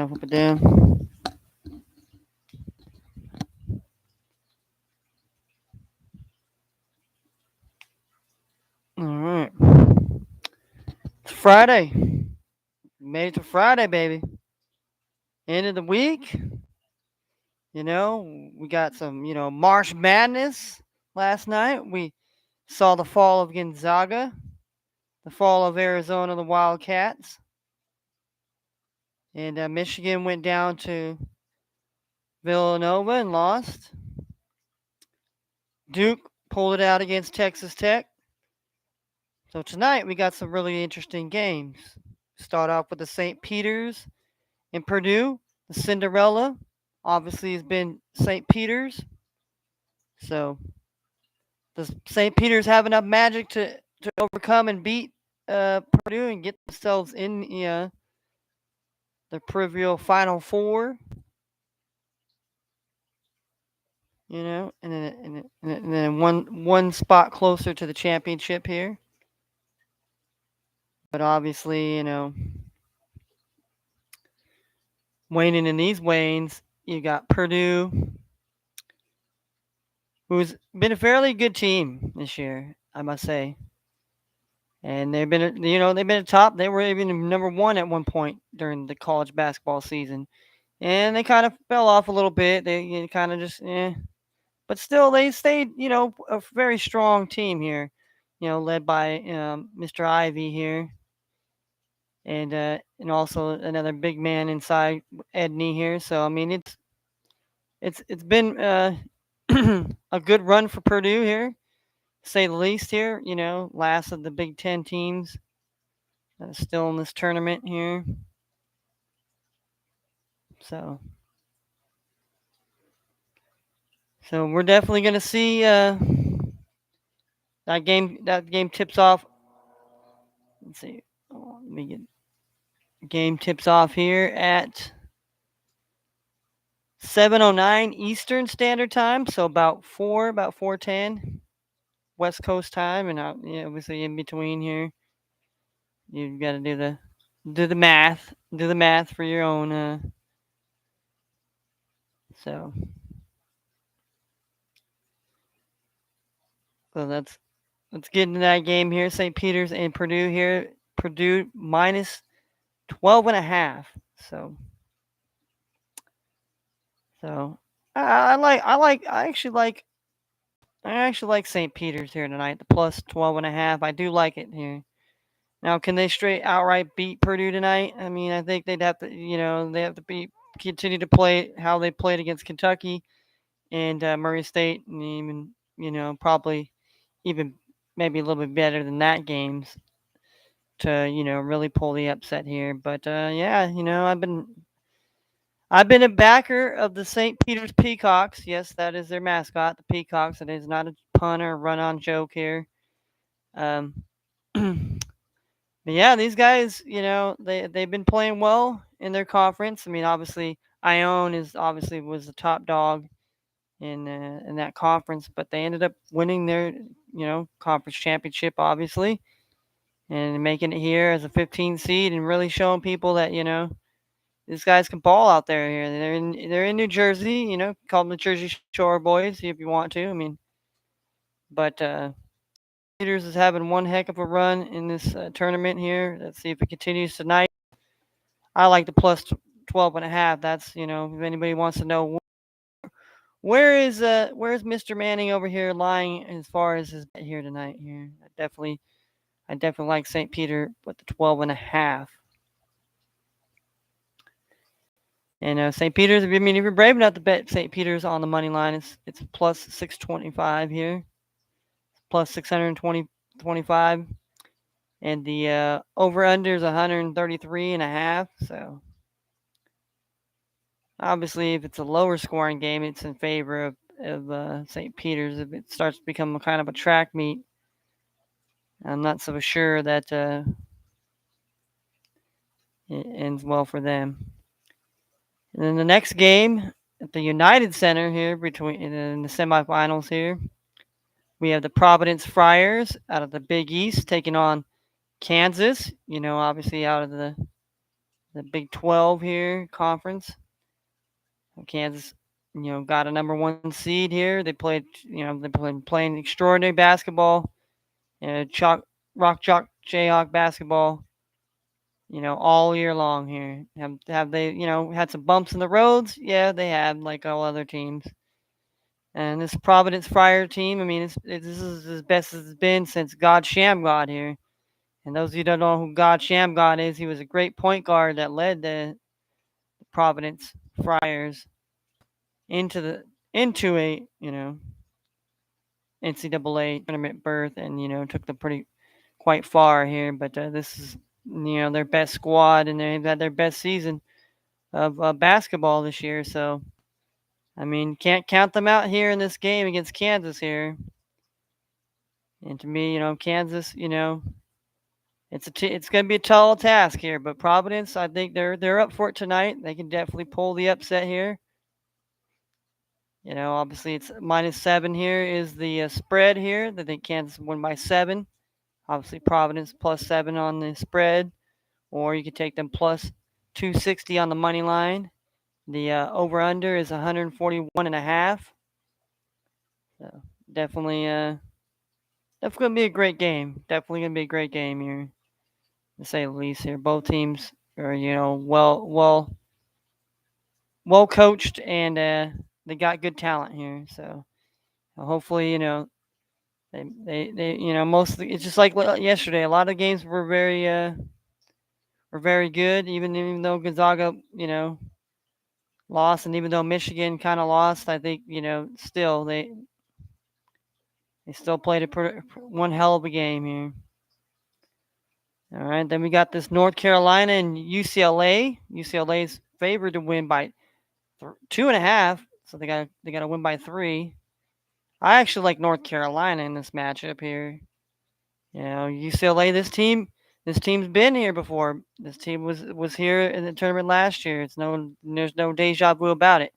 Flip it down. All right. It's Friday. Made it to Friday, baby. End of the week. We got some, March Madness last night. We saw the fall of Gonzaga, the fall of Arizona, the Wildcats. And Michigan went down to Villanova and lost. Duke pulled it out against Texas Tech. So tonight we got some really interesting games. Start off with the St. Peter's and Purdue. The Cinderella obviously has been St. Peter's. So does St. Peter's have enough magic to overcome and beat Purdue and get themselves in the proverbial Final Four? And then one spot closer to the championship here. But obviously, waning in these wanes, you got Purdue, who's been a fairly good team this year, I must say. And they've been at top. They were even number one at one point during the college basketball season, and they kind of fell off a little bit. They kind of just, but still they stayed, a very strong team here, led by Mr. Ivy here, and also another big man inside Edney here. So I mean, it's been a good run for Purdue here, to say the least. Here, last of the Big Ten teams still in this tournament here. So, so we're definitely gonna see that game. That game tips off. Let's see. Let me get game tips off here at 7:09 Eastern Standard Time. So about 4:10 West Coast time, and obviously in between here, you've got to do the math for your own. So so let's get into that game here. St. Peter's and Purdue here. Purdue minus 12 and a half. So I actually like St. Peter's here tonight. The plus 12 and a half. I do like it here. Now, can they straight outright beat Purdue tonight? I mean, I think they'd have to, they have to continue to play how they played against Kentucky and Murray State, and even, probably even maybe a little bit better than that games to, really pull the upset here. But yeah, I've been a backer of the St. Peter's Peacocks. Yes, that is their mascot, the Peacocks. It is not a pun or run-on joke here. Um, but yeah, these guys, they've been playing well in their conference. I mean, obviously, Ione was the top dog in that conference, but they ended up winning their conference championship, obviously, and making it here as a 15 seed and really showing people that these guys can ball out there here. They're in New Jersey, call them the Jersey Shore Boys if you want to. I mean, but Peters is having one heck of a run in this tournament here. Let's see if it continues tonight. I like the plus 12 and a half. That's if anybody wants to know where's Mr. Manning over here lying as far as his bet here tonight. Here, I definitely like St. Peter with the 12 and a half. And St. Peter's, if you're brave enough to bet St. Peter's on the money line, it's plus 625 here, plus 625, and the over under is 133 and a half. So obviously, if it's a lower scoring game, it's in favor of St. Peter's. If it starts to become kind of a track meet, I'm not so sure that it ends well for them. And then the next game at the United Center here in the semifinals here, we have the Providence Friars out of the Big East taking on Kansas. Obviously out of the the Big 12 here conference. Kansas, got a number 1 seed here. They played, they've been playing extraordinary basketball, rock chalk Jayhawk basketball, all year long here. Have they, had some bumps in the roads? Yeah, they have, like all other teams. And this Providence Friar team, I mean, this is as best as it's been since God Shamgod here. And those of you who don't know who God Shamgod is, he was a great point guard that led the Providence Friars into a NCAA tournament berth, and took them quite far here. But this is their best squad, and they've had their best season of basketball this year. So I mean, can't count them out here in this game against Kansas here. And to me, Kansas, it's going to be a tall task here. But Providence, I think they're up for it tonight. They can definitely pull the upset here. Obviously it's -7 here is the spread here. I think Kansas won by 7. Obviously Providence +7 on the spread, or you could take them plus 260 on the money line. The over/under is 141.5. So definitely gonna be a great game. Definitely gonna be a great game here, to say the least. Here, both teams are well coached, and they got good talent here. So hopefully, they mostly it's just like yesterday. A lot of games were very good, even though Gonzaga lost, and even though Michigan kind of lost. I think still they still played one hell of a game here. All right, then we got this North Carolina and UCLA. UCLA's favored to win by 2.5, so they got to win by 3. I actually like North Carolina in this matchup here. UCLA. This team's been here before. This team was here in the tournament last year. There's no deja vu about it.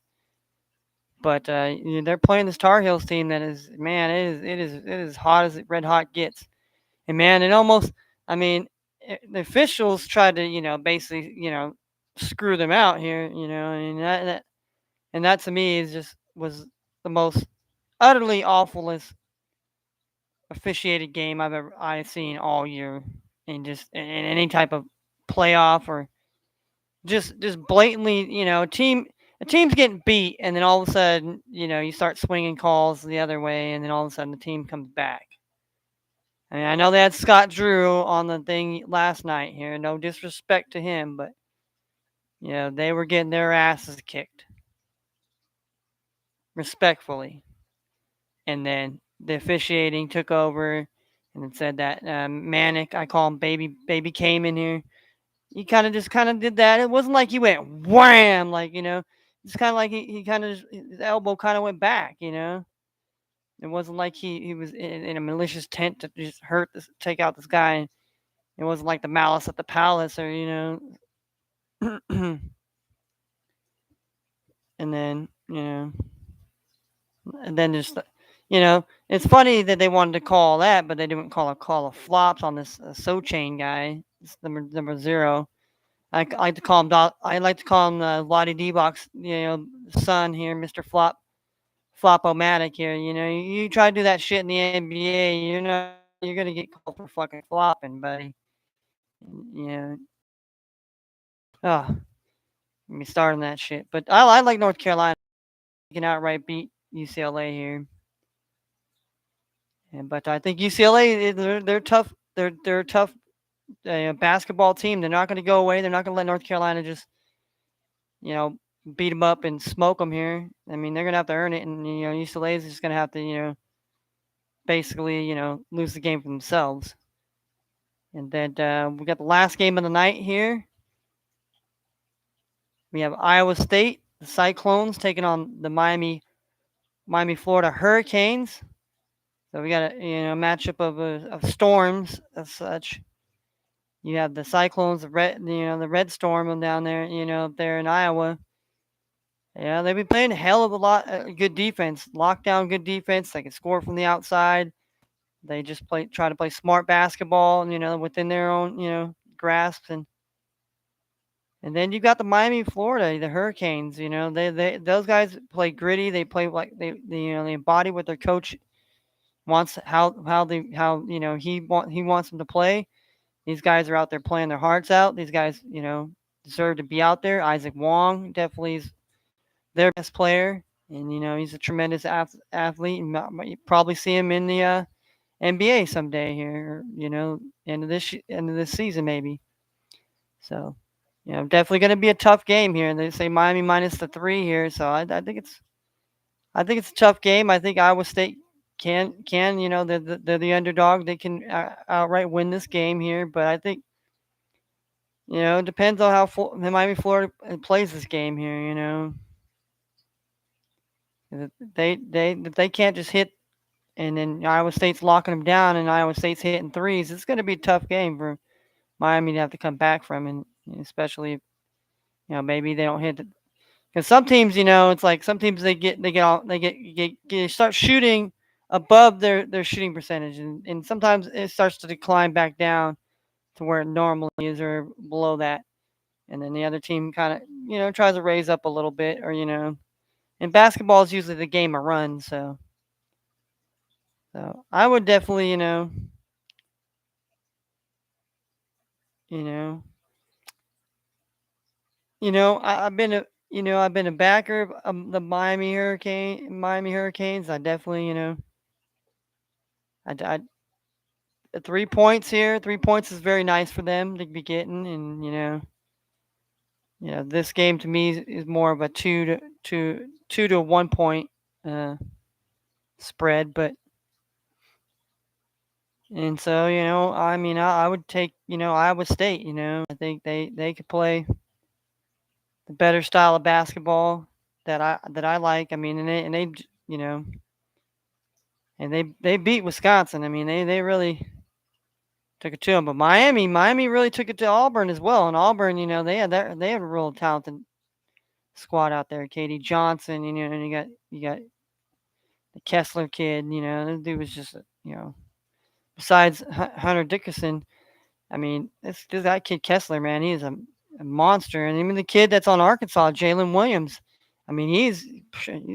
But they're playing this Tar Heels team that is, man, it is hot as red hot gets. And man, it almost, I mean, the officials tried to basically screw them out here. And that to me was the most utterly awfulest officiated game I've seen all year, in any type of playoff, or just blatantly, a team's getting beat, and then all of a sudden, you start swinging calls the other way, and then all of a sudden the team comes back. I mean, I know they had Scott Drew on the thing last night here. No disrespect to him, but they were getting their asses kicked, respectfully. And then the officiating took over, and it said that Manic, I call him Baby came in here. He kind of did that. It wasn't like he went wham, like it's kind of like he kind of his elbow kind of went back. It wasn't like he was in a malicious intent to just take out this guy. It wasn't like the Malice at the Palace, or and then and then just it's funny that they wanted to call that, but they didn't call of flops on this Sochain guy. It's number 0. I like to call him Lottie D-Box, son here, Mr. Flop-o-matic here. You try to do that shit in the NBA, you're gonna get called for fucking flopping, buddy. Oh, let me start on that shit. But I like North Carolina. You can outright beat UCLA here. But I think UCLA, they're tough. They're a tough basketball team. They're not going to go away. They're not going to let North Carolina just beat them up and smoke them here. I mean, they're going to have to earn it, and UCLA is just going to have to basically lose the game for themselves. And then we got the last game of the night here. We have Iowa State, the Cyclones, taking on the Miami, Florida Hurricanes. So we got a matchup of storms as such. You have the Cyclones, the Red Storm down there, up there in Iowa. Yeah, they've been playing a hell of a lot good defense, lockdown good defense. They can score from the outside. They just try to play smart basketball, within their own grasp, and And then you got the Miami, Florida, the Hurricanes. You know, they those guys play gritty. They play like they they embody what their coach wants, how he wants them to play. These guys are out there playing their hearts out. These guys, deserve to be out there. Isaac Wong definitely is their best player, and he's a tremendous athlete. And you probably see him in the NBA someday here. End of this season maybe. So, definitely going to be a tough game here. They say Miami minus the 3 here, so I think it's a tough game. I think Iowa State can they're the underdog. They can outright win this game here, but I think it depends on how Miami, Florida plays this game here. If they can't just hit, and then Iowa State's locking them down, and Iowa State's hitting threes. It's going to be a tough game for Miami to have to come back from, and especially if, maybe they don't hit. Because some teams, it's like some teams they start shooting above their shooting percentage, and sometimes it starts to decline back down to where it normally is or below that, and then the other team kind of tries to raise up a little bit, or and basketball is usually the game of runs, so I would definitely you know I've been a backer of the Miami Hurricanes. I definitely I 3 points here. 3 points is very nice for them to be getting, and this game to me is more of a 1 point uh, spread, but and so I mean I would take Iowa State. I think they could play the better style of basketball that I like. I mean, and they you know and they beat Wisconsin. I mean they really took it to them. But Miami really took it to Auburn as well. And Auburn, they had a real talented squad out there. Katie Johnson, and you got the Kessler kid. This dude was just besides Hunter Dickinson. I mean, this that kid Kessler, man, he is a monster. And even the kid that's on Arkansas, Jalen Williams. I mean,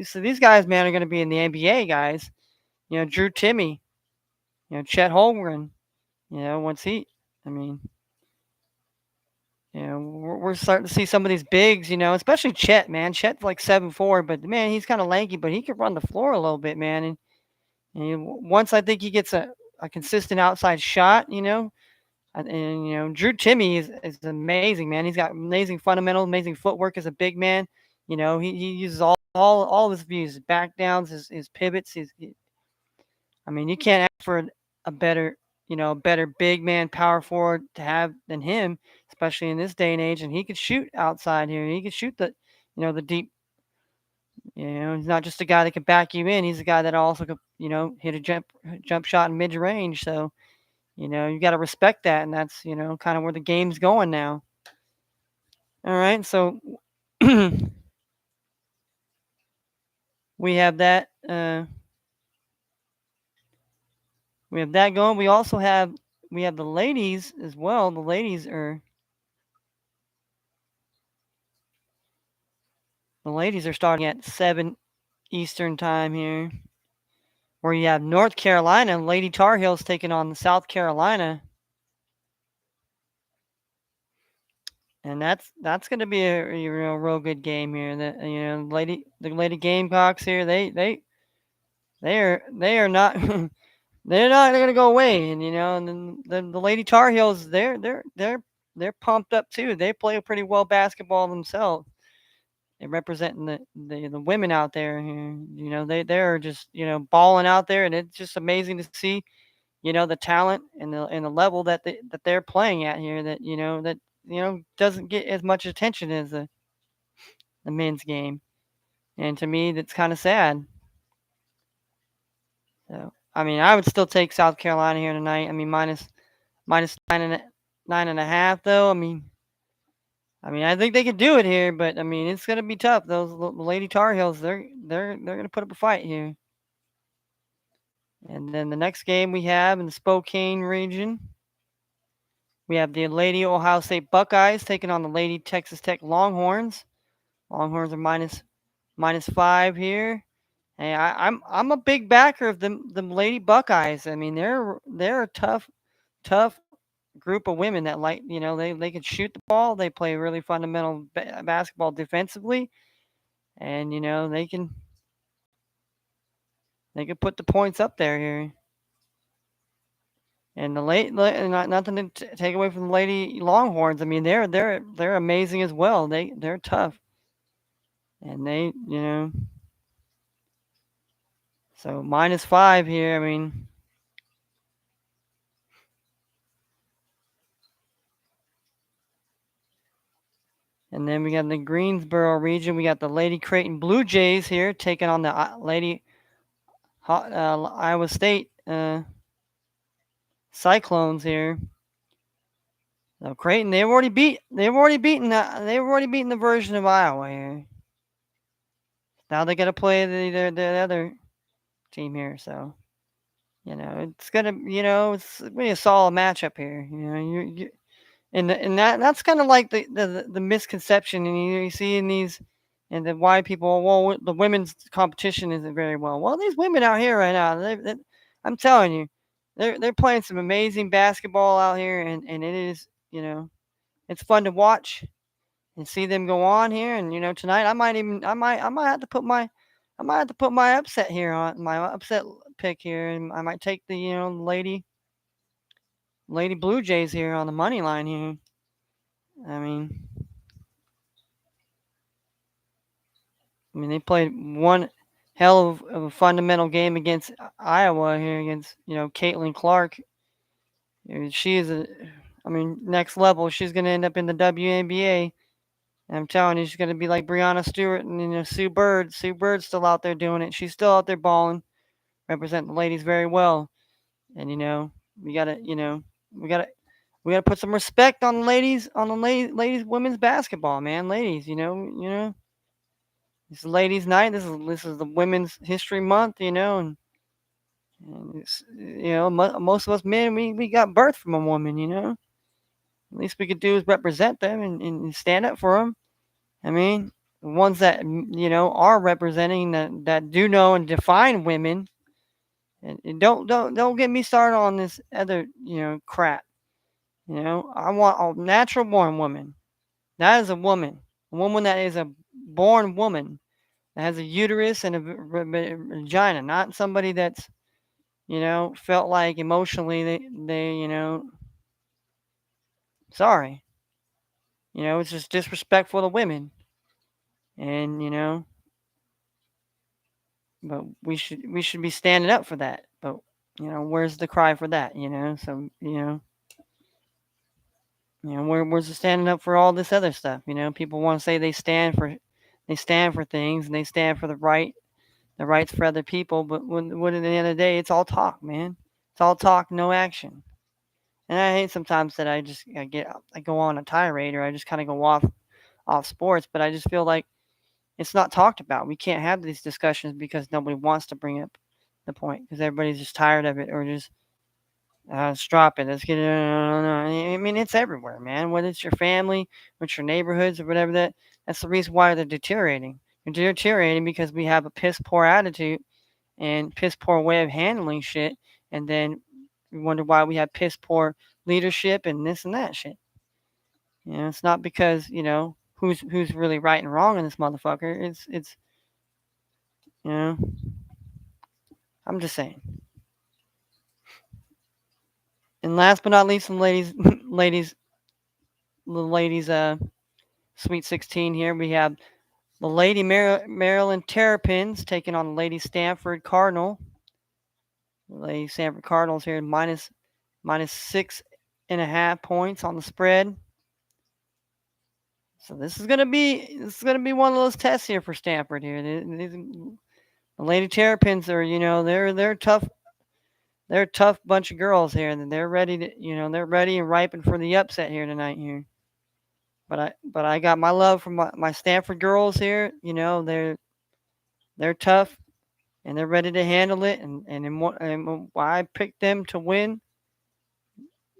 so these guys, man, are going to be in the NBA, guys. Drew Timmy, Chet Holmgren. Once he, I mean, we're starting to see some of these bigs, especially Chet, man. Chet's like 7'4", but man, he's kind of lanky, but he could run the floor a little bit, man. And once I think he gets a consistent outside shot, and Drew Timmy is amazing, man. He's got amazing fundamentals, amazing footwork as a big man. He uses all of his views, his back downs, his pivots. I mean, you can't ask for a better big man power forward to have than him, especially in this day and age. And he could shoot outside here. He could shoot the deep. He's not just a guy that could back you in. He's a guy that also could, hit a jump shot in mid range. So, you got to respect that, and that's kind of where the game's going now. All right, so we have that. We have that going. We have the ladies as well. The ladies are starting at 7 Eastern time here, where you have North Carolina, Lady Tar Heels taking on South Carolina. And that's going to be a real good game here. The Lady Gamecocks here, they are not they're not going to go away, and and then the Lady Tar Heels, they're pumped up too. They play pretty well basketball themselves. They're representing the women out there here. They're just balling out there, and it's just amazing to see the talent and the level that they're playing at here. That doesn't get as much attention as the men's game, and to me that's kind of sad. So I mean, I would still take South Carolina here tonight. I mean, minus 9.5 though. I mean, I think they could do it here, but I mean, it's gonna be tough. Those Lady Tar Heels, they're gonna put up a fight here. And then the next game we have in the Spokane region, We have the Lady Ohio State Buckeyes taking on the Lady Texas Tech Longhorns. Longhorns are minus 5 here. Hey, I'm a big backer of them Lady Buckeyes. I mean, they're a tough group of women that they can shoot the ball. They play really fundamental basketball defensively, and they can put the points up there here. And nothing to take away from the Lady Longhorns. I mean, they're amazing as well. They're tough, and so -5 here. I mean, and then we got in the Greensboro region. We got the Lady Creighton Blue Jays here taking on the Lady Iowa State Cyclones here. So Creighton, they've already beaten the version of Iowa here. Now they got to play the other team here. So it's gonna be a solid matchup here. And that's kind of like the misconception, and you see in these, and the why people, well, the women's competition isn't very well. Well, these women out here right now, I'm telling you, they're playing some amazing basketball out here, and it is, it's fun to watch and see them go on here. And tonight I might have to put my upset here on my upset pick here, and I might take the Lady Blue Jays here on the money line here. I mean, they played one hell of a fundamental game against Iowa here against Caitlin Clark. She is next level. She's gonna end up in the WNBA. And I'm telling you, she's gonna be like Breanna Stewart and Sue Bird. Sue Bird's still out there doing it. She's still out there balling, representing the ladies very well. And we gotta we gotta we gotta put some respect on the ladies women's basketball, man. Ladies, it's ladies' night. This is the Women's History Month, and most of us men we got birth from a woman, At least we could do is represent them and stand up for them. I mean, the ones that are representing that do know and define women, and don't get me started on this other crap. I want a natural born woman. That is a woman that is a born woman that has a uterus and a vagina, not somebody that's felt like emotionally they sorry, it's just disrespectful to women, and but we should be standing up for that. But where's the cry for that? So where's the standing up for all this other stuff? People want to say they stand for things, and they stand for the rights for other people, but when at the end of the day, it's all talk, man. It's all talk, no action. And I hate sometimes that I go on a tirade, or I just kind of go off sports, but I just feel like it's not talked about. We can't have these discussions because nobody wants to bring up the point, because everybody's just tired of it, or just let's drop it. Let's get it. I mean, it's everywhere, man. Whether it's your family, whether your neighborhoods, or whatever that's the reason why they're deteriorating. They're deteriorating because we have a piss poor attitude and piss poor way of handling shit, and then we wonder why we have piss poor leadership and this and that shit. It's not because who's really right and wrong in this motherfucker. It's I'm just saying. And last but not least, some ladies, the ladies, Sweet 16 here. We have the Lady Maryland Terrapins taking on the Lady Stanford Cardinal. The Lady Stanford Cardinals here minus 6.5 points on the spread. So this is gonna be one of those tests here for Stanford here. The Lady Terrapins are they're tough. They're a tough bunch of girls here, and they're ready and ripened for the upset here tonight here. But I got my love for my Stanford girls here. They're tough, and they're ready to handle it. And I picked them to win.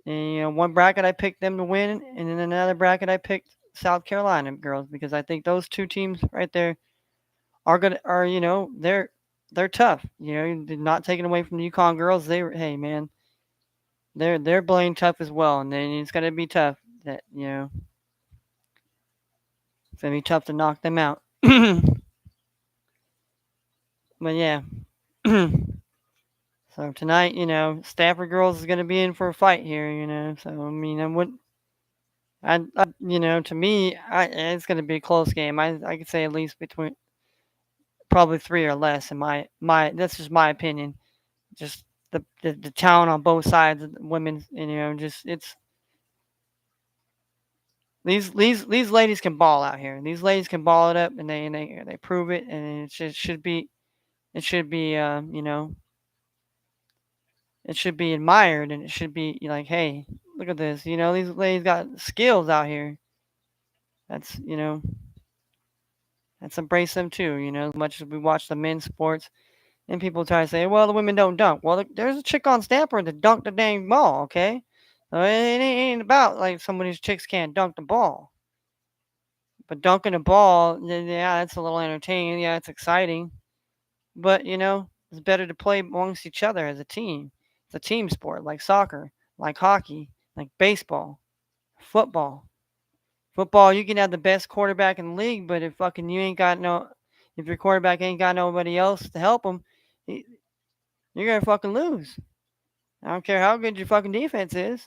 And one bracket I picked them to win, and in another bracket I picked South Carolina girls because I think those two teams right there are they're tough. Not taking away from the UConn girls. Hey man, they're playing tough as well, and then it's gonna be tough. It's gonna be tough to knock them out. But yeah. So tonight, Stafford girls is gonna be in for a fight here. So I mean, I wouldn't. To me, it's going to be a close game. I could say at least between probably three or less. In my that's just my opinion. Just the talent on both sides of the women. Just it's these ladies can ball out here. These ladies can ball it up, and they prove it, and it should be admired, and it should be like, hey, look at this. These ladies got skills out here. That's let's embrace them too. As much as we watch the men's sports, and people try to say, well, the women don't dunk. Well, there's a chick on Stamper that dunked the dang ball, okay? So it ain't about like some of these chicks can't dunk the ball. But dunking a ball, yeah, that's a little entertaining. Yeah, it's exciting. But, it's better to play amongst each other as a team. It's a team sport like soccer, like hockey, like baseball, football. Football, you can have the best quarterback in the league, but if your quarterback ain't got nobody else to help him, you're gonna fucking lose. I don't care how good your fucking defense is.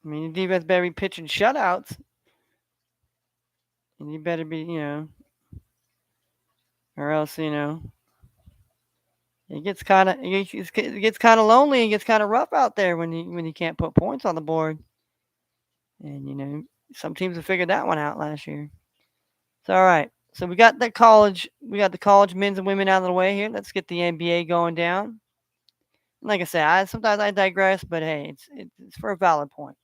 I mean, your defense better be pitching shutouts, and you better be, or else, it gets kind of lonely and gets kind of rough out there when you can't put points on the board. And some teams have figured that one out last year. So all right, so we got the college men's and women out of the way here. Let's get the NBA going down. Like I said, sometimes I digress, but hey, it's for a valid point.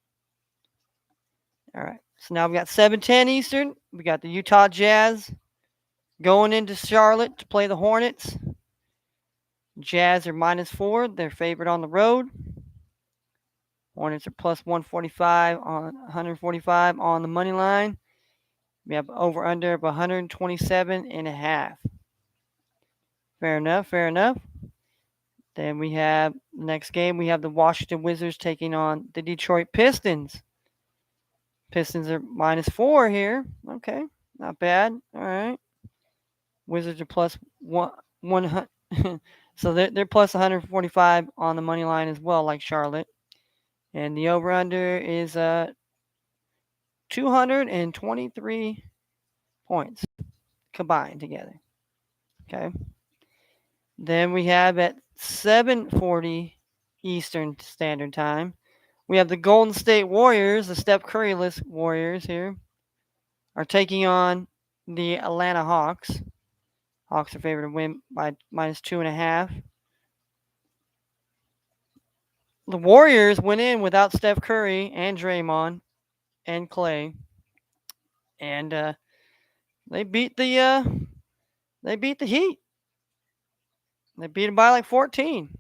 All right. So now we got 7:10 Eastern. We got the Utah Jazz going into Charlotte to play the Hornets. Jazz are -4. They're favored on the road. Hornets are plus 145 on the money line. We have over under of 127.5. Fair enough. Fair enough. Then we have next game. We have the Washington Wizards taking on the Detroit Pistons. Pistons are -4 here. Okay, not bad. All right. Wizards are plus 100. So they're plus 145 on the money line as well, like Charlotte. And the over under is 223 points combined together. Okay. Then we have at 7:40 Eastern Standard Time, we have the Golden State Warriors, the Steph Curry-less Warriors here, are taking on the Atlanta Hawks. Hawks are favored to win by -2.5. The Warriors went in without Steph Curry and Draymond and Clay, and they beat the Heat. They beat them by like 14.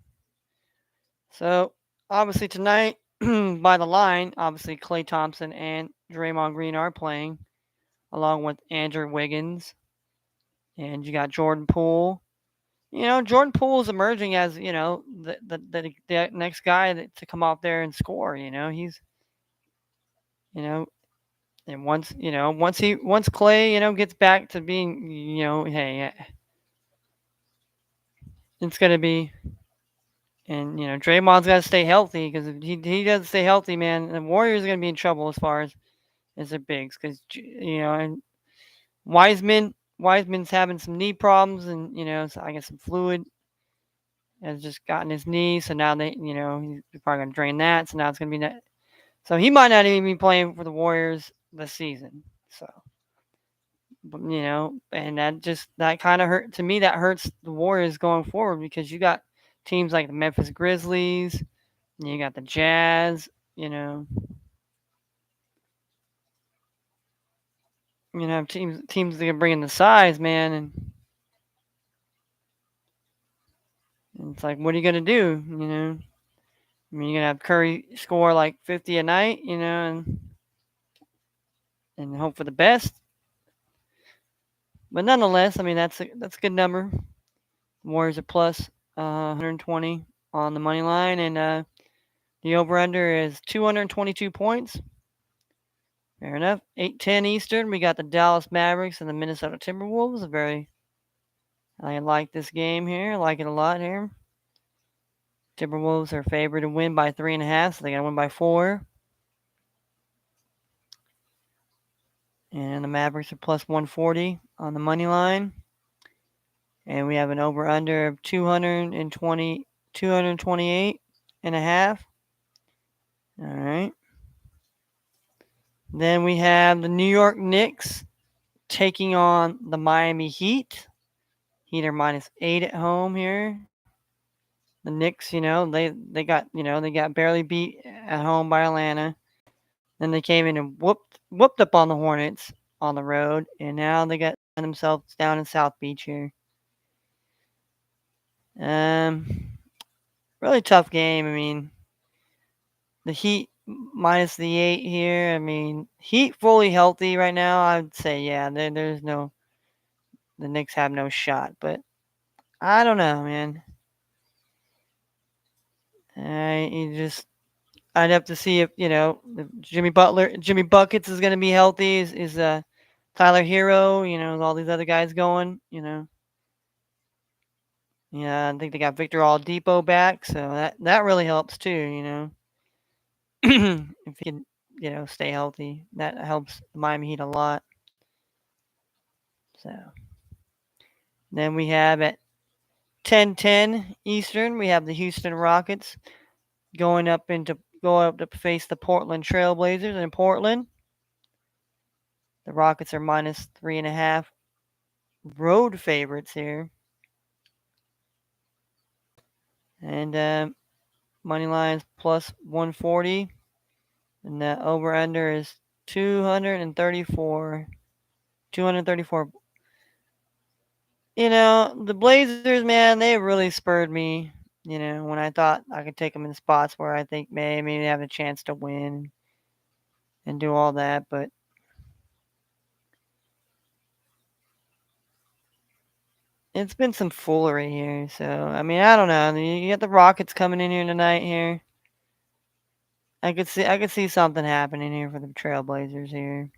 So obviously tonight, by the line, obviously Klay Thompson and Draymond Green are playing, along with Andrew Wiggins, and you got Jordan Poole. Jordan Poole is emerging as the next guy to come off there and score. He's and once Clay gets back to being hey, it's gonna be. And Draymond's got to stay healthy because if he doesn't stay healthy, man, the Warriors are gonna be in trouble as far as their bigs because and Wiseman's having some knee problems and so I guess some fluid has just gotten his knee, so now he's probably gonna drain that, so now it's gonna be that. So he might not even be playing for the Warriors this season. So, but, and that kind of hurt to me. That hurts the Warriors going forward because you got teams like the Memphis Grizzlies, and you got the Jazz. Teams that can bring in the size, man, and it's like, what are you gonna do? I mean, you're gonna have Curry score like 50 a night, you know, and hope for the best. But nonetheless, I mean that's a good number. The Warriors are plus 120 on the money line, and the over under is 222 points. Fair enough. 8:10 Eastern. We got the Dallas Mavericks and the Minnesota Timberwolves. I like this game here. I like it a lot here. Timberwolves are favored to win by 3.5, so they got to win by 4. And the Mavericks are plus 140 on the money line. And we have an over under of 228 and a half. All right. Then we have the New York Knicks taking on the Miami Heat. Heat are -8 at home here. The Knicks, they got barely beat at home by Atlanta. Then they came in and whooped up on the Hornets on the road, and now they got themselves down in South Beach here. Really tough game. I mean, the Heat minus the 8 here. I mean, Heat fully healthy right now. I would say, yeah, the Knicks have no shot. But I don't know, man. I'd have to see if if Jimmy Buckets is going to be healthy. Is Tyler Hero? All these other guys going. Yeah, I think they got Victor Oladipo back, so that really helps too. If he can stay healthy, that helps the Miami Heat a lot. So then we have at 10:10 Eastern, we have the Houston Rockets going up to face the Portland Trailblazers in Portland. The Rockets are -3.5 road favorites here, and money lines plus 140, and the over under is 234. 234. The Blazers, man, they really spurred me. When I thought I could take them in spots where I think maybe they have a chance to win and do all that, but it's been some foolery here. So I mean, I don't know. You got the Rockets coming in here tonight. Here, I could see something happening here for the Trailblazers here.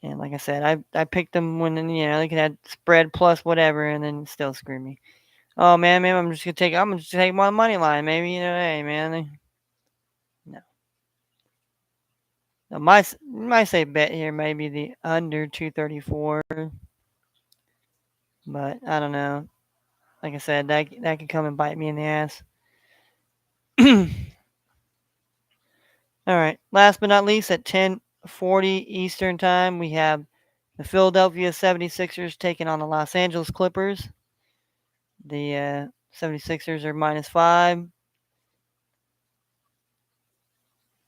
And like I said, I picked them when they could have spread plus whatever, and then still screw me. Oh man, maybe I'm gonna just take my money line. Maybe hey man, no. Now my safe bet here may be the under 234, but I don't know. Like I said, that could come and bite me in the ass. All right. Last but not least, at 10:40 Eastern Time, we have the Philadelphia 76ers taking on the Los Angeles Clippers. The 76ers are -5,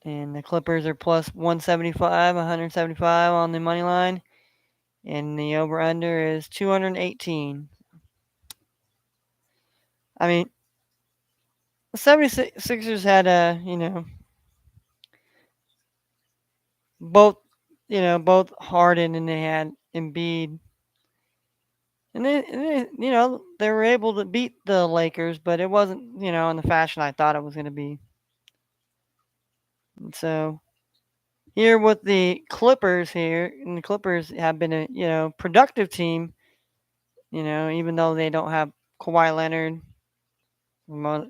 and the Clippers are plus 175 on the money line, and the over under is 218. I mean, the 76ers had both both Harden and they had Embiid. And they were able to beat the Lakers, but it wasn't, in the fashion I thought it was going to be. And so here with the Clippers here, and the Clippers have been a, productive team, even though they don't have Kawhi Leonard. And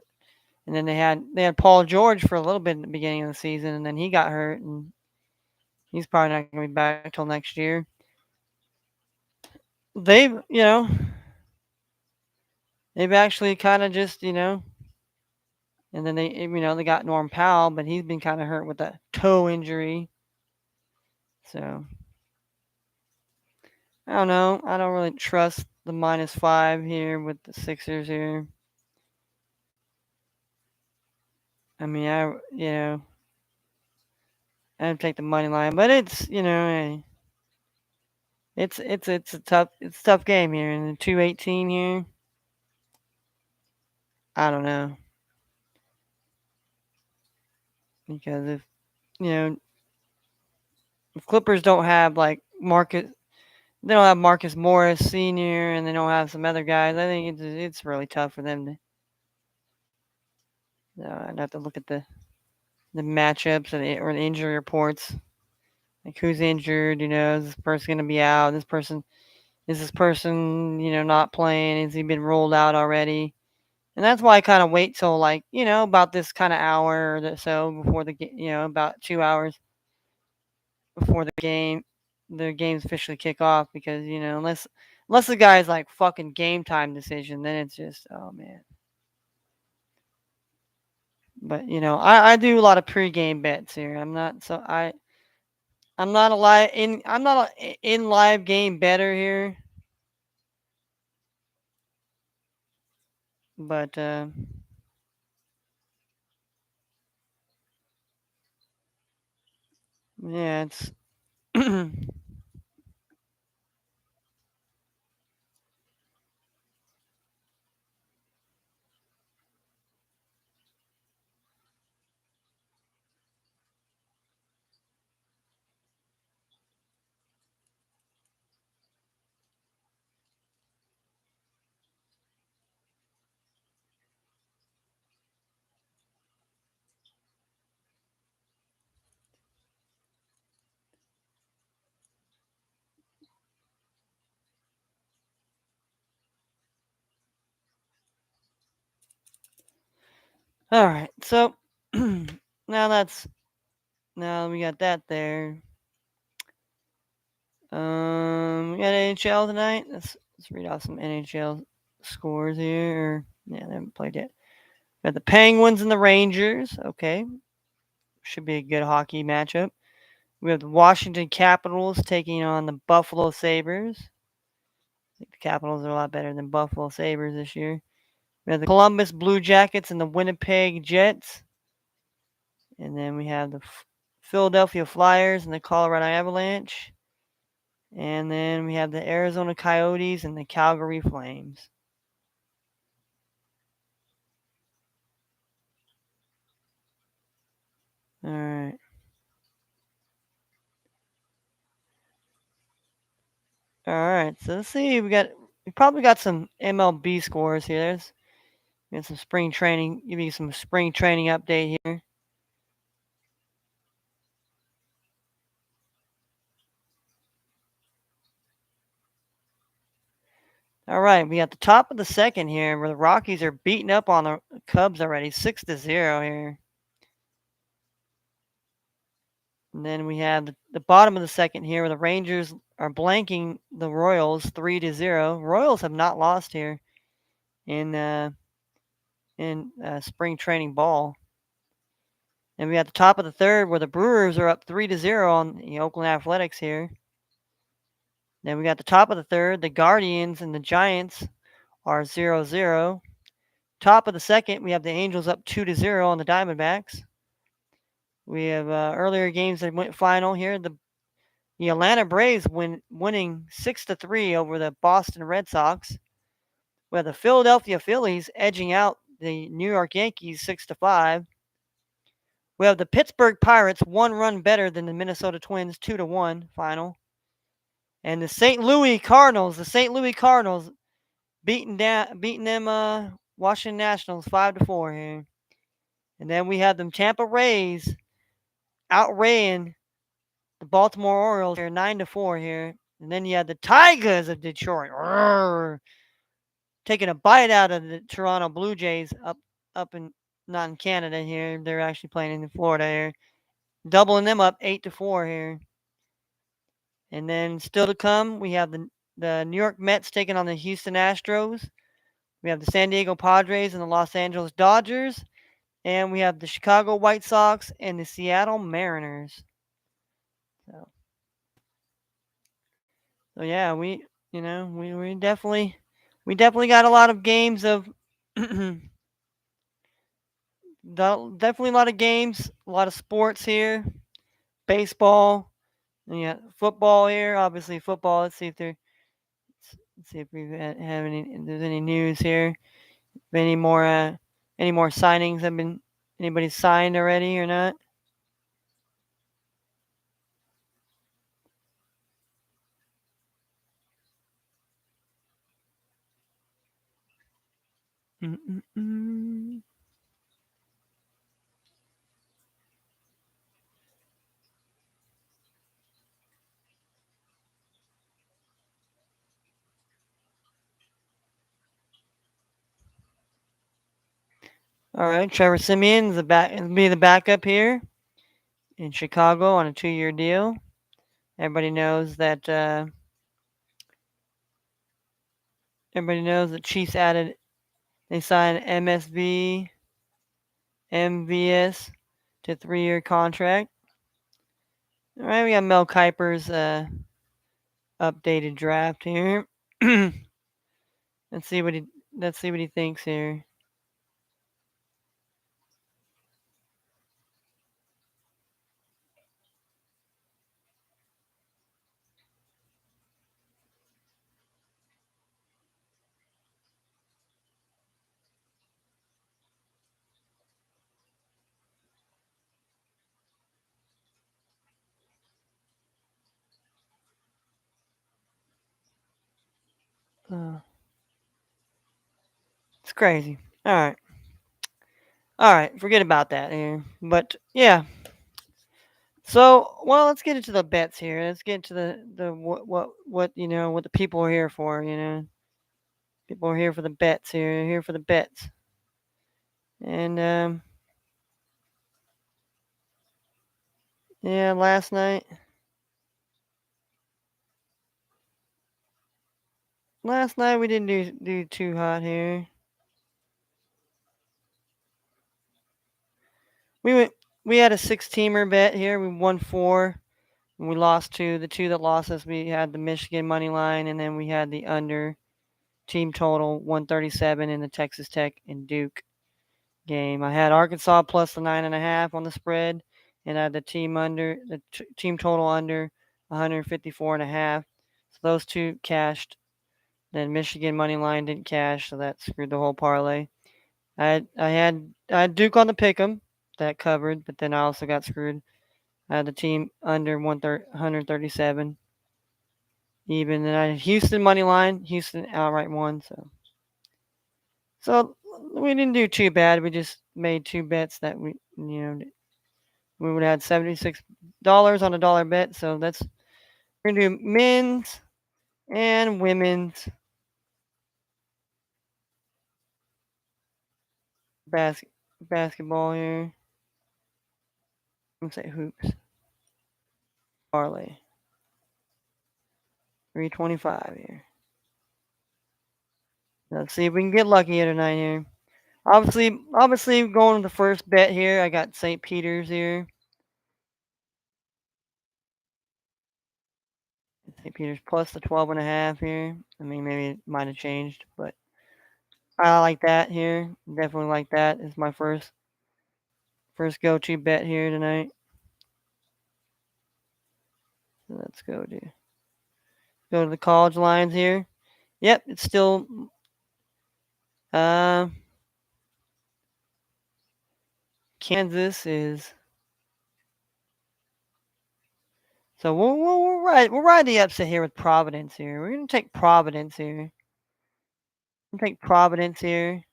then they had Paul George for a little bit in the beginning of the season, and then he got hurt, and he's probably not going to be back till next year. They've, they've actually kind of just, and then they got Norm Powell, but he's been kind of hurt with a toe injury. So I don't know. I don't really trust the -5 here with the Sixers here. I mean, I'd take the money line, but it's it's a tough game here in the 218 here. I don't know. because if Clippers don't have like they don't have Marcus Morris Sr. and they don't have some other guys, I think it's really tough for them to. I'd have to look at the matchups or the injury reports. Like who's injured? Is this person going to be out? Is this person not playing? Has he been rolled out already? And that's why I kind of wait till like about this kind of hour or so before the game. About 2 hours before the games officially kick off because unless the guy's like fucking game time decision, then it's just oh man. But I do a lot of pregame bets here. I'm not a in live game better here, but yeah, it's all right. So now that's now we got that there. We got NHL tonight. Let's read off some NHL scores here. Yeah, they haven't played yet. We got the Penguins and the Rangers. Okay, should be a good hockey matchup. We have the Washington Capitals taking on the Buffalo Sabres. I think the Capitals are a lot better than Buffalo Sabres this year. We have the Columbus Blue Jackets and the Winnipeg Jets. And then we have the Philadelphia Flyers and the Colorado Avalanche. And then we have the Arizona Coyotes and the Calgary Flames. All right. All right. So let's see. We probably got some MLB scores here. We got some spring training. Give you some spring training update here. All right, we got the top of the second here, where the Rockies are beating up on the Cubs already, 6-0 here. And then we have the bottom of the second here, where the Rangers are blanking the Royals 3-0. Royals have not lost here in spring training ball. And we got the top of the third, where the Brewers are up 3-0 on the Oakland Athletics here. Then we got the top of the third, the Guardians and the Giants are 0-0. Top of the second, we have the Angels up 2-0 on the Diamondbacks. We have earlier games that went final here. The Atlanta Braves winning 6-3 over the Boston Red Sox. We have the Philadelphia Phillies edging out the New York Yankees 6-5. We have the Pittsburgh Pirates 1 run better than the Minnesota Twins 2-1 final. And the St. Louis Cardinals beating them Washington Nationals 5-4 here. And then we have them Tampa Rays outraying the Baltimore Orioles here 9-4 here. And then you had the Tigers of Detroit taking a bite out of the Toronto Blue Jays up in not in Canada here. They're actually playing in Florida here. Doubling them up 8-4 here. And then still to come, we have the New York Mets taking on the Houston Astros. We have the San Diego Padres and the Los Angeles Dodgers. And we have the Chicago White Sox and the Seattle Mariners. So yeah, we definitely got a lot of games of definitely a lot of games, a lot of sports here. Baseball, and yeah, football here. Obviously football. Let's see if we have any. If there's any news here. If any more signings have been anybody signed already or not? Mm-mm-mm. All right, Trevor Simeon is be the backup here in Chicago on a 2-year deal. Everybody knows that. Everybody knows that Chiefs added. They signed MVS to 3-year contract. All right, we got Mel Kiper's updated draft here. let's see what he let's see what he thinks here. Uh, it's crazy. All right, forget about that here. But yeah, so well, let's get into the bets here. Let's get into the what what the people are here for. People are here for the bets here. They're here for the bets. And yeah, last night we didn't do too hot here. We went we had a 6-teamer bet here. We won 4. And we lost 2. The 2 that lost us, we had the Michigan money line, and then we had the under team total 137 in the Texas Tech and Duke game. I had Arkansas plus the 9.5 on the spread, and I had the team total under 154.5. So those 2 cashed. Then Michigan money line didn't cash, so that screwed the whole parlay. I had Duke on the pick'em that covered, but then I also got screwed. I had the team under 137 even. Then I had Houston money line. Houston outright won. So we didn't do too bad. We just made 2 bets that we would have had $76 on a dollar bet. So we're gonna do men's and women's basketball here. I'm gonna say hoops parlay 325 here. Let's see if we can get lucky here tonight here. Obviously going to the first bet here. I got St. Peter's here. St. Peter's plus the 12.5 here. I mean, maybe it might have changed, but I like that here. Definitely like that. It's my first go-to bet here tonight. So let's go to the college lines here. Yep, it's still uh, Kansas is. So we'll ride the upset here with Providence here. We're gonna take Providence here. Take Providence here.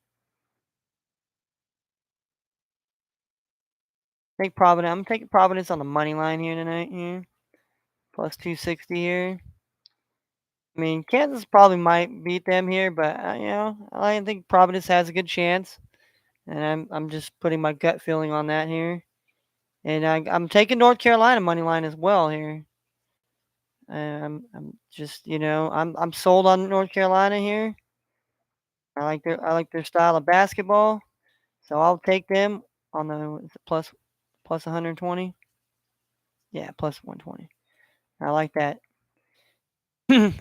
Take Providence. I'm taking Providence on the money line here tonight here. Plus 260 here. I mean, Kansas probably might beat them here, but I think Providence has a good chance, and I'm just putting my gut feeling on that here. And I'm taking North Carolina money line as well here. I'm just I'm sold on North Carolina here. I like their style of basketball, so I'll take them on the plus 120. Yeah, plus 120. I like that. and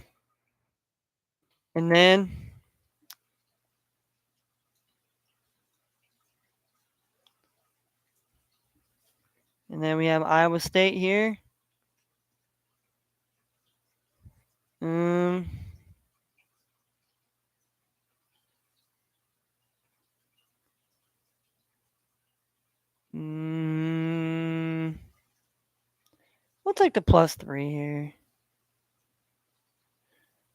then we have Iowa State here. Um, mm, we'll take the plus 3 here.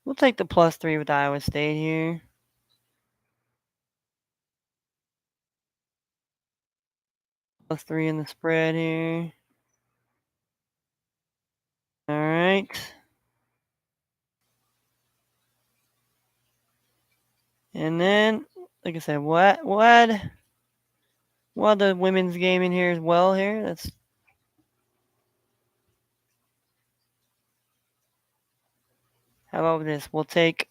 We'll take the plus 3 with Iowa State here. +3 in the spread here. All right. And then, like I said, what the women's game in here as well here. That's how about this? We'll take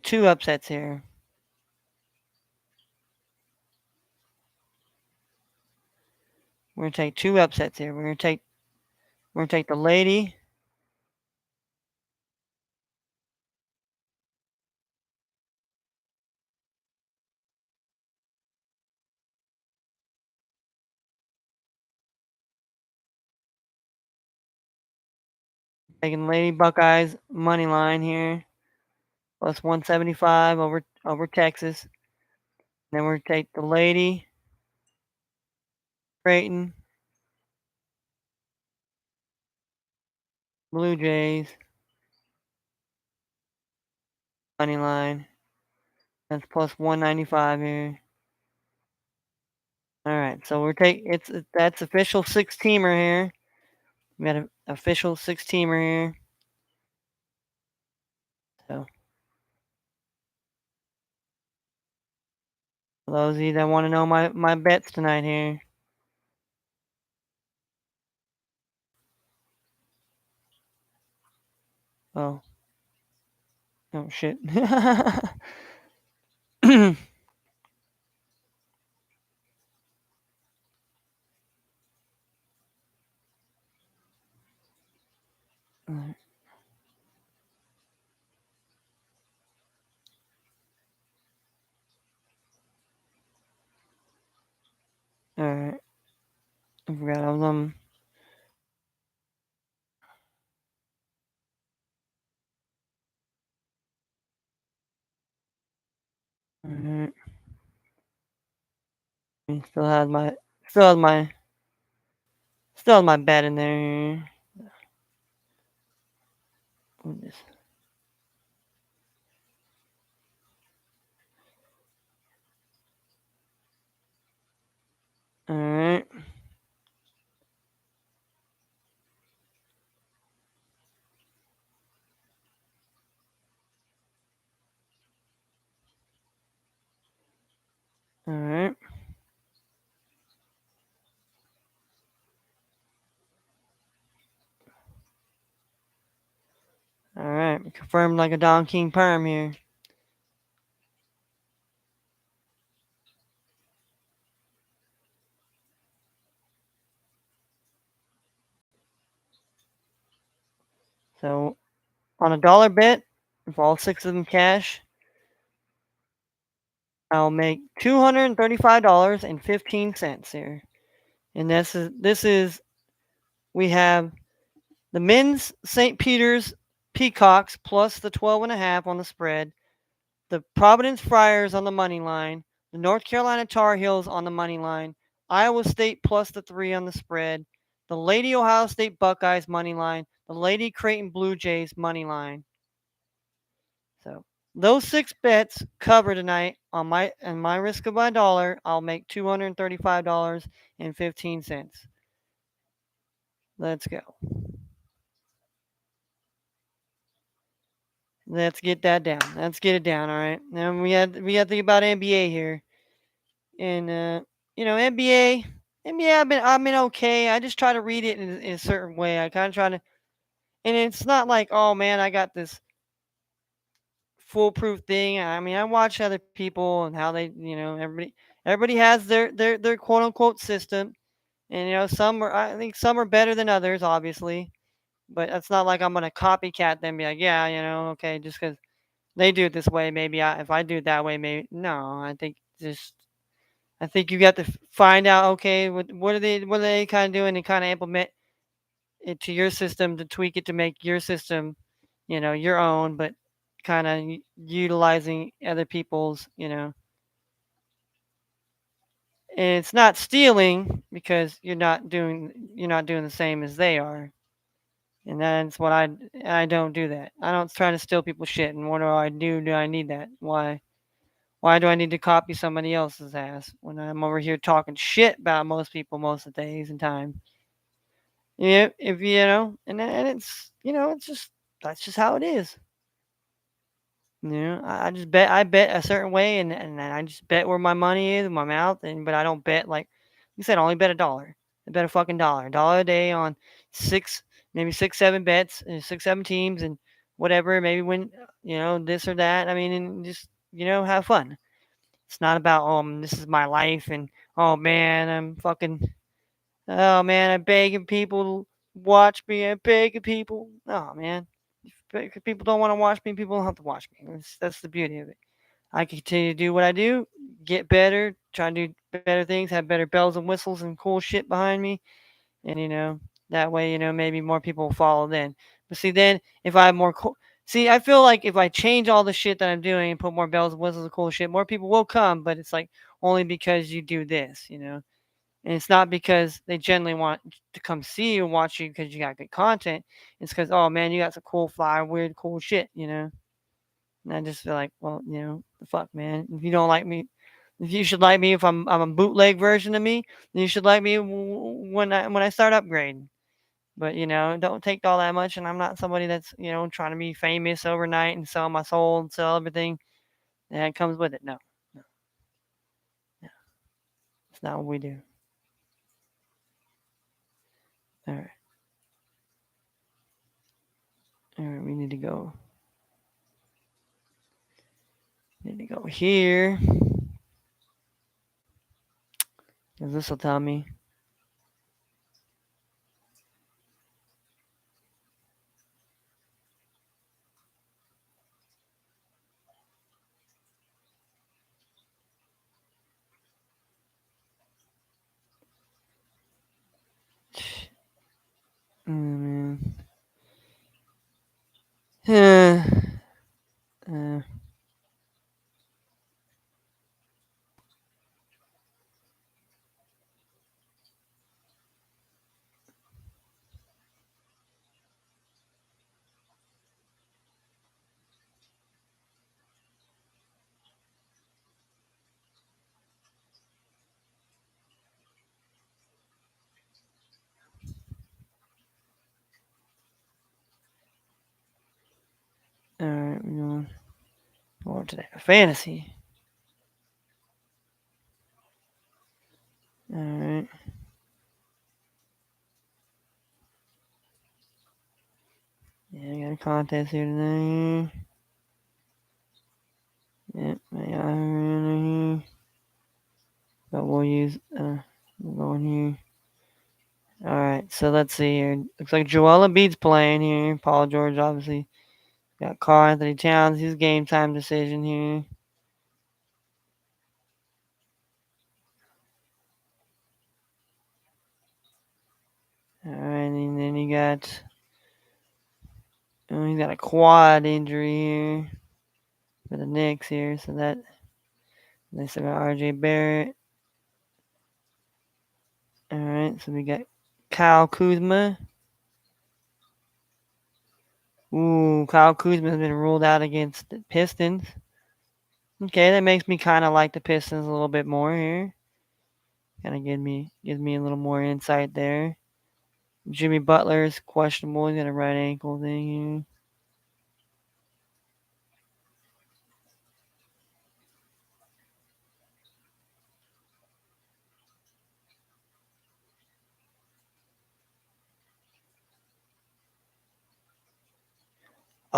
two upsets here. We're gonna take two upsets here. We're gonna take the lady. Taking Lady Buckeyes money line here. +175 over Texas. Then we're gonna take the Lady Creighton Blue Jays money line. That's +195 here. All right, so we're taking that's official 6-teamer here. We got an official 6-teamer here. So for those of you that want to know my bets tonight here. Oh. Oh shit. Alright. I forgot I was Alright. Still has my still has my still has my bet in there. What is- Alright. Alright. Alright. Confirmed like a Don King perm here. So on a dollar bet, if all 6 of them cash, I'll make $235.15 here. And this is we have the men's St. Peter's Peacocks plus the 12.5 on the spread. The Providence Friars on the money line. The North Carolina Tar Heels on the money line. Iowa State plus the 3 on the spread. The Lady Ohio State Buckeyes money line. The Lady Creighton Blue Jays money line. So those 6 bets cover tonight on my risk of my dollar. I'll make $235.15. Let's go. Let's get that down. Let's get it down. All right. Now we got to think about NBA here, and NBA. I've been okay. I just try to read it in a certain way. I kind of try to, and it's not like, oh man, I got this foolproof thing. I mean, I watch other people and how they, everybody has their quote unquote system, and I think some are better than others, obviously, but it's not like I'm gonna copycat them. And be like, yeah, okay, just because they do it this way, maybe if I do it that way, maybe no. I think you got to find out, okay, what are they kind of doing and kind of implement it to your system to tweak it to make your system, your own, but kind of utilizing other people's, And it's not stealing because you're not doing the same as they are. And that's what I don't do that. I don't try to steal people's shit. And what do I do? Do I need that? Why do I need to copy somebody else's ass when I'm over here talking shit about most people most of the days and time? Yeah, if you know, and it's it's just that's just how it is. I just bet a certain way, and I just bet where my money is, my mouth, and but I don't bet like you said. I only bet a dollar. I bet a fucking dollar a day on six, maybe six, seven bets, six, seven teams, and whatever. Maybe win, this or that. I mean, and just have fun. It's not about this is my life, and oh man, oh man, I'm begging people to watch me. I'm begging people. Oh man, if people don't want to watch me, people don't have to watch me. That's the beauty of it. I can continue to do what I do, get better, try to do better things, have better bells and whistles and cool shit behind me, and that way maybe more people will follow then. But see then if I have more see I feel like if I change all the shit that I'm doing and put more bells and whistles and cool shit, more people will come. But it's like only because you do this. And it's not because they generally want to come see you and watch you because you got good content. It's because, oh man, you got some cool, fly, weird, cool shit. And I just feel like, well, the fuck, man. If you don't like me, if you should like me if I'm a bootleg version of me, then you should like me when I start upgrading. But don't take all that much. And I'm not somebody that's trying to be famous overnight and sell my soul and sell everything that comes with it. No, no, no. It's not what we do. All right, all right. We need to go. Need to go here. Cause this will tell me. Man. uh, all right, we're going forward to that fantasy. All right. Yeah, I got a contest here today. Yep, I got here. But we'll use we'll go in here. All right, so let's see here. Looks like Joel Embiid's playing here. Paul George obviously got Karl Anthony Towns. His game time decision here. All right, and then he's got a quad injury here for the Knicks here. So that they still got R.J. Barrett. All right, so we got Kyle Kuzma. Ooh, Kyle Kuzma has been ruled out against the Pistons. Okay, that makes me kind of like the Pistons a little bit more here. Kind of gives me a little more insight there. Jimmy Butler is questionable. He's got a right ankle thing here.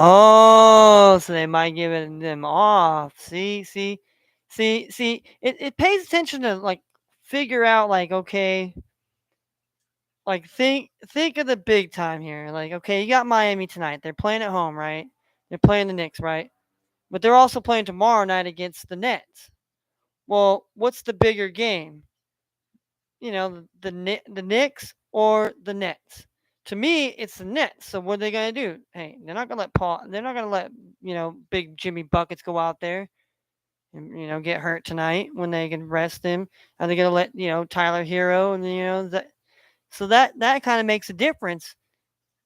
Oh, so they might give them off. See. It pays attention to like figure out like okay, like think of the big time here. Like okay, you got Miami tonight. They're playing at home, right? They're playing the Knicks, right? But they're also playing tomorrow night against the Nets. Well, what's the bigger game? The Knicks or the Nets. To me, it's the Nets. So what are they gonna do? Hey, they're not gonna let Paul. They're not gonna let big Jimmy buckets go out there. and get hurt tonight when they can rest him? Are they going to let Tyler Hero and that? So that kind of makes a difference.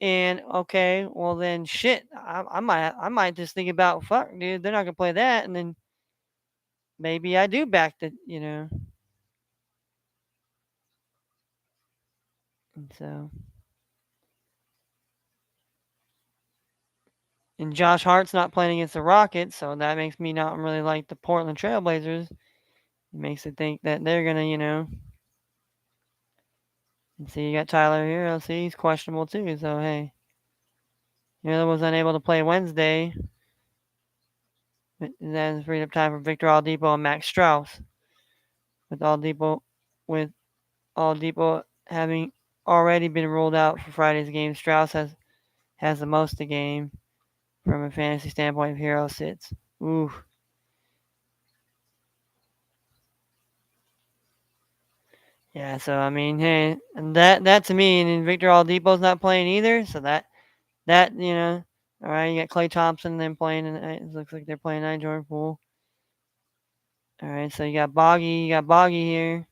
And okay, well then shit, I might just think about fuck, dude, they're not gonna play that, and then maybe I do back the. And so and Josh Hart's not playing against the Rockets, so that makes me not really like the Portland Trailblazers. It makes it think that they're gonna. And see, you got Tyler Hero. See, he's questionable too. So hey, was unable to play Wednesday. And then freed up time for Victor Oladipo and Max Strauss. With Oladipo having already been ruled out for Friday's game, Strauss has the most to game from a fantasy standpoint if Hero sits. Ooh. Yeah, so I mean, hey, and that to me, and Victor Oladipo's not playing either, so that. All right, you got Klay Thompson then playing, and it looks like they're playing tonight. Jordan Poole. All right, so you got Boggy here.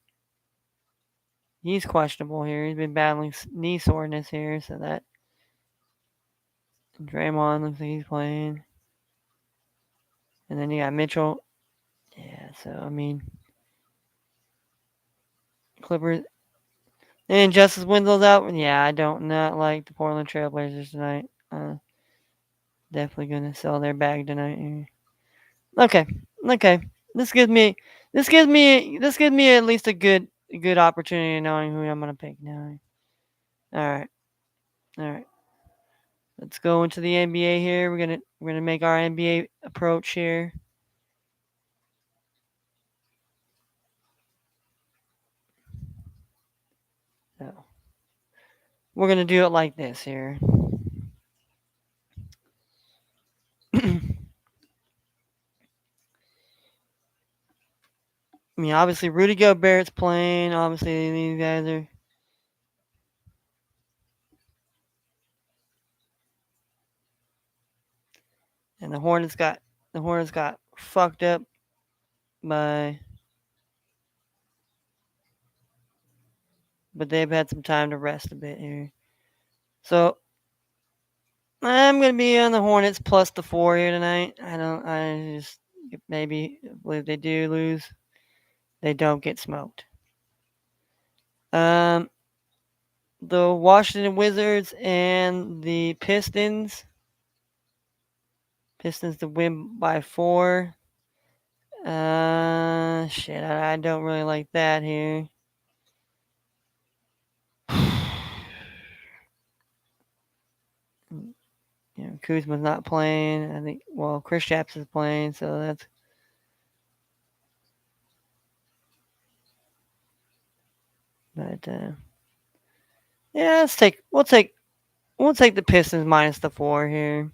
He's questionable here. He's been battling knee soreness here, so that. Draymond looks like he's playing, and then you got Mitchell. Yeah, so I mean, Clippers and Justice Winslow's out. Yeah, I don't not like the Portland Trailblazers tonight. Definitely gonna sell their bag tonight. Okay, okay. This gives me at least a good opportunity of knowing who I'm gonna pick now. All right, all right. Let's go into the NBA here. We're gonna make our NBA approach here. So we're gonna do it like this here. I mean, obviously Rudy Gobert's playing. Obviously these guys are. And the Hornets got fucked up by, but they've had some time to rest a bit here. So I'm gonna be on the Hornets plus the 4 here tonight. I just maybe believe they do lose. They don't get smoked. Um, the Washington Wizards and the Pistons. Pistons to win by 4. Shit, I don't really like that here. Kuzma's not playing. I think. Well, Chris Chaps is playing, so that's. But yeah, we'll take the Pistons minus the 4 here.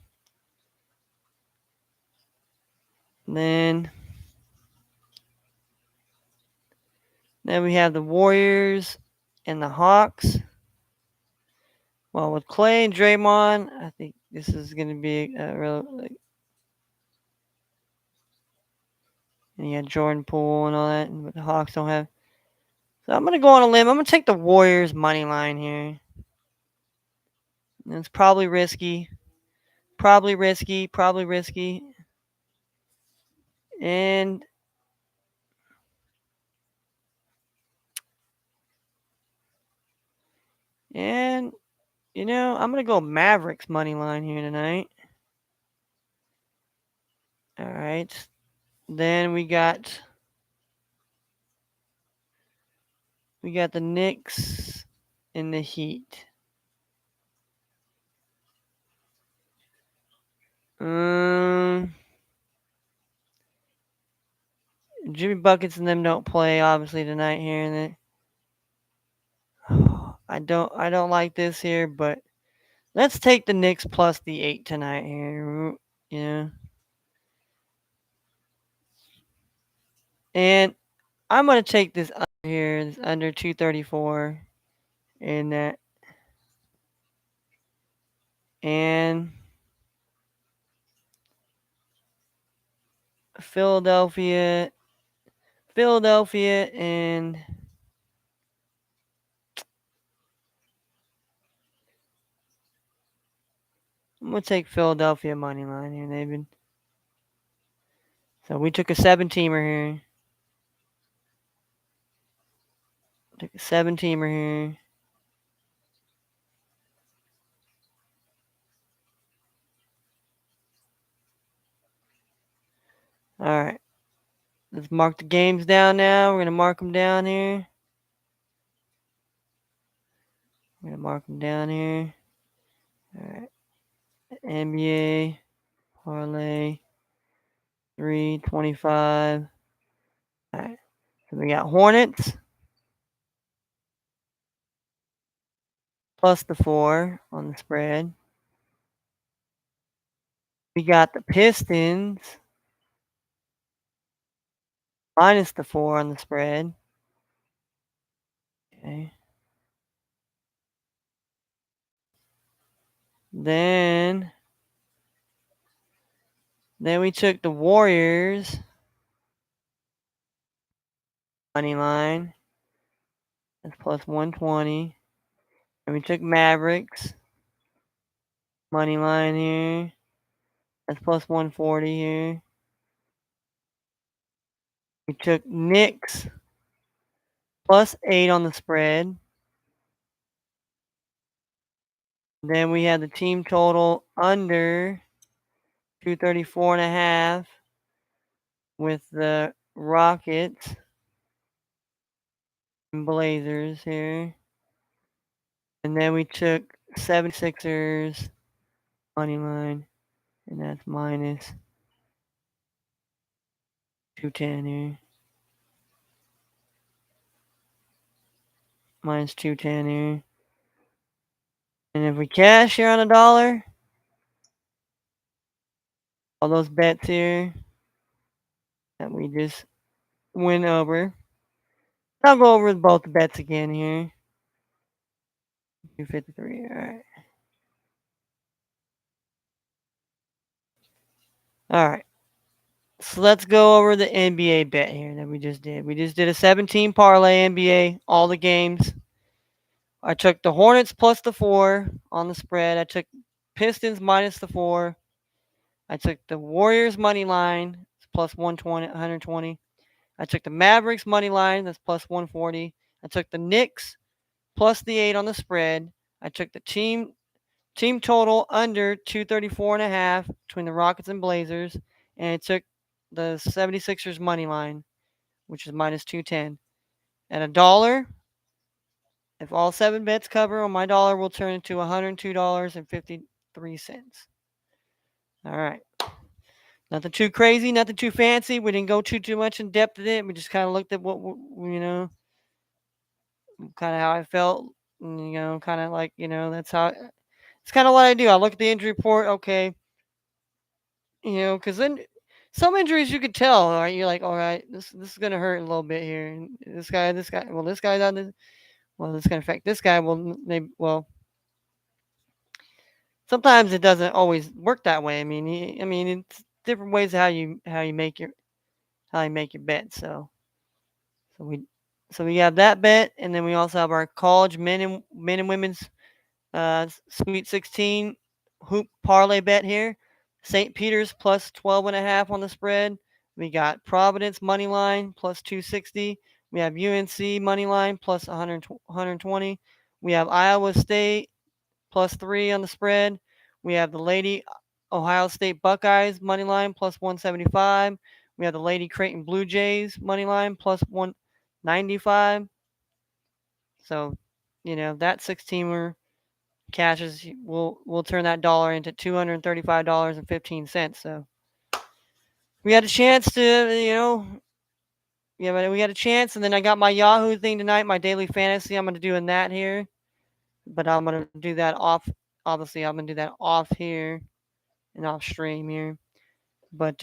Then we have the Warriors and the Hawks. Well, with Clay and Draymond, I think this is going to be a real. And you got Jordan Poole and all that, but the Hawks don't have. So I'm going to go on a limb. I'm going to take the Warriors money line here. And it's probably risky. Probably risky. And I'm going to go Mavericks money line here tonight. All right. Then we got the Knicks and the Heat. Jimmy Buckets and them don't play obviously tonight here, and I don't like this here, but let's take the Knicks plus the 8 tonight here. Yeah. And I'm gonna take this under here, this under 234, in that, and Philadelphia, and I'm gonna take Philadelphia money line here, David. So we took a 7-teamer here. Took a 7-teamer here. All right. Let's mark the games down now. We're gonna mark them down here. We're gonna mark them down here. All right. NBA parlay 325. All right. So we got Hornets plus the 4 on the spread. We got the Pistons minus the 4 on the spread. Okay. Then we took the Warriors money line. That's plus 120. And we took Mavericks money line here. That's plus 140 here. We took Knicks plus 8 on the spread. Then we had the team total under 234.5 with the Rockets and Blazers here. And then we took 76ers money line, and that's minus 210 here. Minus 210 here. And if we cash here on $1, all those bets here that we just went over. I'll go over both the bets again here. 253, all right. All right. So let's go over the NBA bet here that we just did. We just did a 17 parlay NBA, all the games. I took the Hornets plus the 4 on the spread. I took Pistons minus the 4. I took the Warriors money line, it's plus 120. I took the Mavericks money line, that's plus 140. I took the Knicks plus the 8 on the spread. I took the team total under 234.5 between the Rockets and Blazers. And I took the 76ers money line, which is minus 210. At $1, if all 7 bets cover on my dollar, will turn into $102.53. All right. Nothing too crazy, nothing too fancy. We didn't go too much in depth in it. We just kind of looked at what, kind of how I felt. Kind of like, that's how it's kind of what I do. I look at the injury report. Okay. Because then some injuries you could tell, all right, you're like, all right, this is gonna hurt a little bit here. And this guy, well, this guy's on this. Well, this is gonna affect this guy. Well, sometimes it doesn't always work that way. I mean, it's different ways how you make your bet. So we have that bet, and then we also have our college men and women's Sweet 16 hoop parlay bet here. St. Peter's plus 12.5 on the spread. We got Providence money line plus 260. We have UNC money line plus 120. We have Iowa State plus 3 on the spread. We have the Lady Ohio State Buckeyes money line plus 175. We have the Lady Creighton Blue Jays money line plus 195. So, that 6-teamer cashes, we'll turn that dollar into $235.15. So we had a chance to, but we had a chance. And then I got my Yahoo thing tonight, my daily fantasy. I'm going to do in that here, but I'm going to do that off. Obviously, I'm going to do that off here and off stream here. But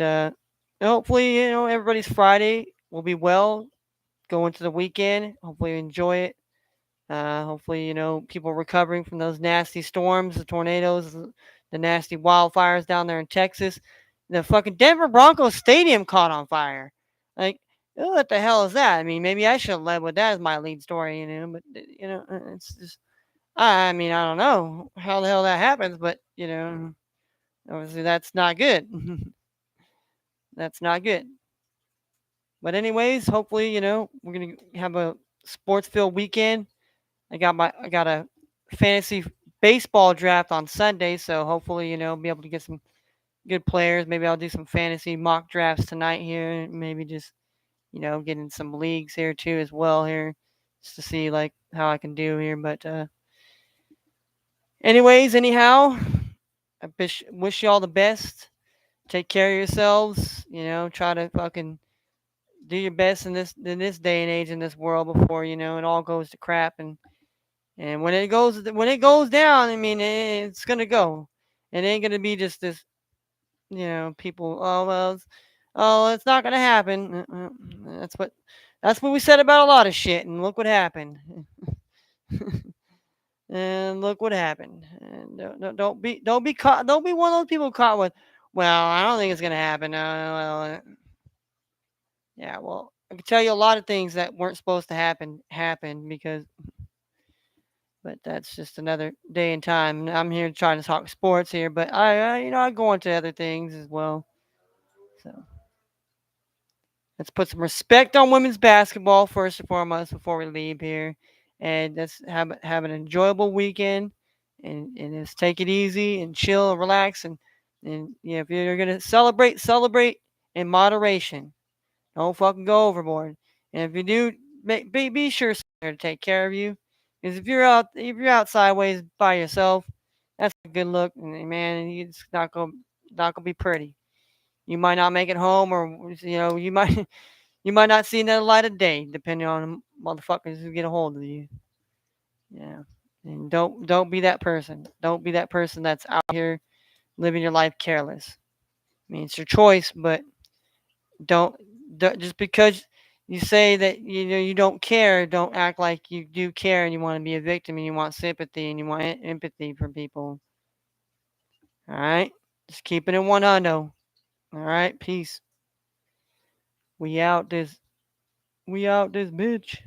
hopefully, everybody's Friday will be well. Go into the weekend. Hopefully, you enjoy it. Hopefully, people recovering from those nasty storms, the tornadoes, the nasty wildfires down there in Texas. the fucking Denver Broncos stadium caught on fire. Like, what the hell is that? I mean, maybe I should have led with that as my lead story, but it's just, I mean, I don't know how the hell that happens, but obviously that's not good. That's not good. But anyways, hopefully, we're gonna have a sports-filled weekend. I got a fantasy baseball draft on Sunday, so hopefully, be able to get some good players. Maybe I'll do some fantasy mock drafts tonight here. Maybe just get in some leagues here too as well here, just to see like how I can do here. But anyways, anyhow, I wish you all the best. Take care of yourselves. Try to fucking do your best in this day and age in this world before it all goes to crap. And when it goes down, I mean it's gonna go. It ain't gonna be just this people. Oh well, it's not gonna happen. That's what we said about a lot of shit, and look what happened. And look what happened. And don't be one of those people caught with, well, I don't think it's gonna happen. Yeah, well, I can tell you a lot of things that weren't supposed to happen happened because, but that's just another day and time. I'm here trying to talk sports here, but I go into other things as well. So let's put some respect on women's basketball first and foremost before we leave here, and let's have an enjoyable weekend, and just take it easy and chill and relax, and yeah, if you're gonna celebrate in moderation. Don't fucking go overboard. And if you do, be sure someone's to take care of you. Because if you're out sideways by yourself, that's a good look, and man, it's not gonna be pretty. You might not make it home, or you might you might not see another light of day, depending on the motherfuckers who get a hold of you. Yeah, and don't be that person. Don't be that person that's out here living your life careless. I mean, it's your choice, but don't, just because you say that you don't care, don't act like you do care and you want to be a victim and you want sympathy and you want empathy from people. All right, just keep it in one hundo. All right, peace. We out this bitch.